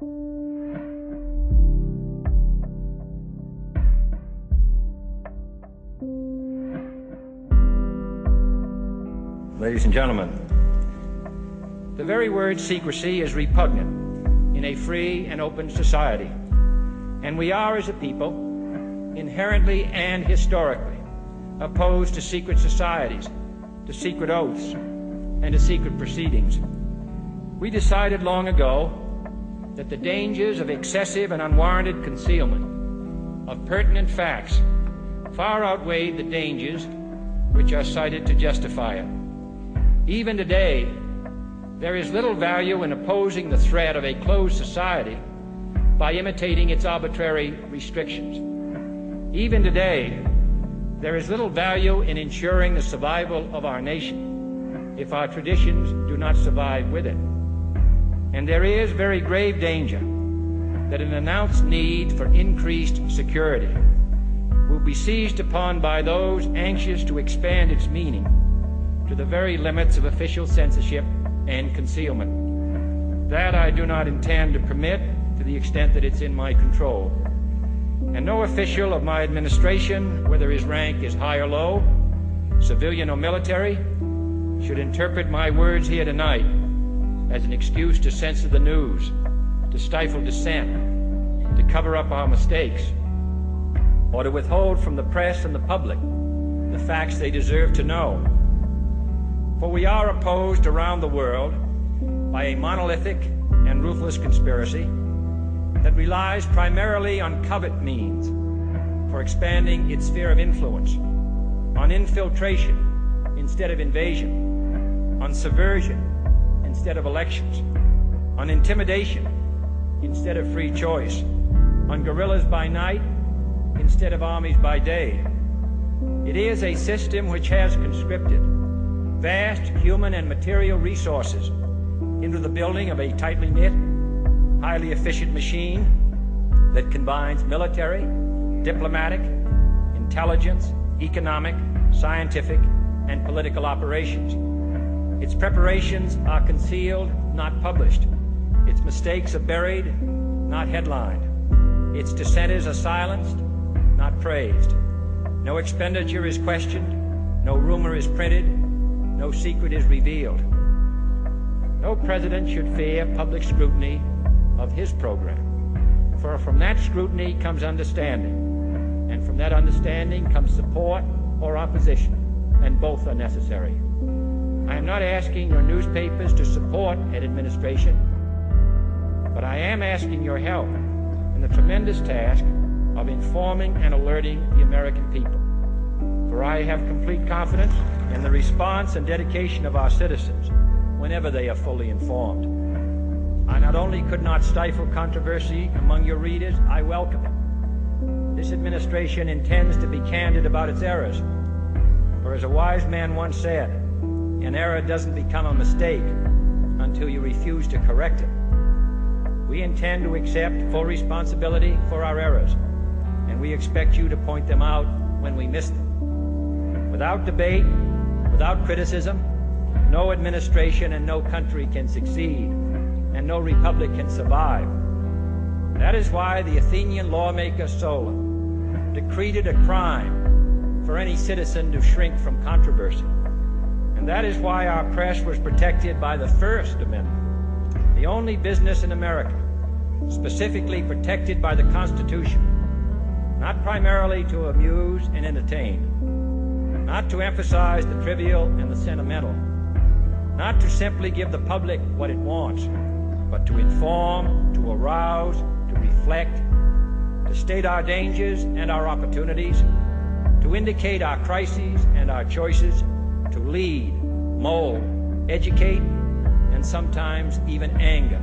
Ladies and gentlemen, the very word secrecy is repugnant in a free and open society, and we are, as a people, inherently and historically opposed to secret societies, to secret oaths, and to secret proceedings. We decided long ago that the dangers of excessive and unwarranted concealment of pertinent facts far outweighed the dangers which are cited to justify it. Even today, there is little value in opposing the threat of a closed society by imitating its arbitrary restrictions. Even today, there is little value in ensuring the survival of our nation if our traditions do not survive with it. And there is very grave danger that an announced need for increased security will be seized upon by those anxious to expand its meaning to the very limits of official censorship and concealment. That I do not intend to permit to the extent that it's in my control. And no official of my administration, whether his rank is high or low, civilian or military, should interpret my words here tonight as an excuse to censor the news, to stifle dissent, to cover up our mistakes, or to withhold from the press and the public the facts they deserve to know. For we are opposed around the world by a monolithic and ruthless conspiracy that relies primarily on covert means for expanding its sphere of influence, on infiltration instead of invasion, on subversion instead of elections, on intimidation instead of free choice, on guerrillas by night instead of armies by day. It is a system which has conscripted vast human and material resources into the building of a tightly knit, highly efficient machine that combines military, diplomatic, intelligence, economic, scientific, and political operations. Its preparations are concealed, not published. Its mistakes are buried, not headlined. Its dissenters are silenced, not praised. No expenditure is questioned, no rumor is printed, no secret is revealed. No president should fear public scrutiny of his program, for from that scrutiny comes understanding, and from that understanding comes support or opposition, and both are necessary. I am not asking your newspapers to support an administration, but I am asking your help in the tremendous task of informing and alerting the American people. For I have complete confidence in the response and dedication of our citizens whenever they are fully informed. I not only could not stifle controversy among your readers, I welcome it. This administration intends to be candid about its errors. For as a wise man once said, an error doesn't become a mistake until you refuse to correct it. We intend to accept full responsibility for our errors, and we expect you to point them out when we miss them. Without debate, without criticism, no administration and no country can succeed, and no republic can survive. That is why the Athenian lawmaker Solon decreed it a crime for any citizen to shrink from controversy. And that is why our press was protected by the First Amendment, the only business in America specifically protected by the Constitution, not primarily to amuse and entertain, not to emphasize the trivial and the sentimental, not to simply give the public what it wants, but to inform, to arouse, to reflect, to state our dangers and our opportunities, to indicate our crises and our choices, to lead, mold, educate, and sometimes even anger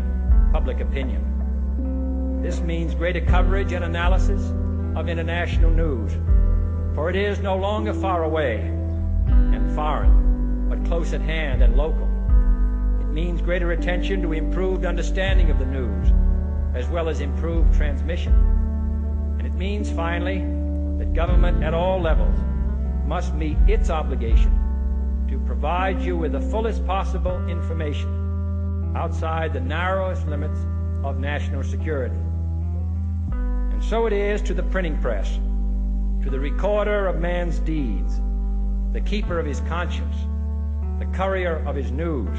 public opinion. This means greater coverage and analysis of international news, for it is no longer far away and foreign, but close at hand and local. It means greater attention to improved understanding of the news, as well as improved transmission. And it means, finally, that government at all levels must meet its obligation to provide you with the fullest possible information outside the narrowest limits of national security. And so it is to the printing press, to the recorder of man's deeds, the keeper of his conscience, the courier of his news,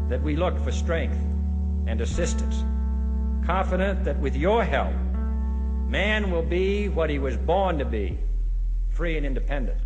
that we look for strength and assistance, confident that with your help, man will be what he was born to be, free and independent.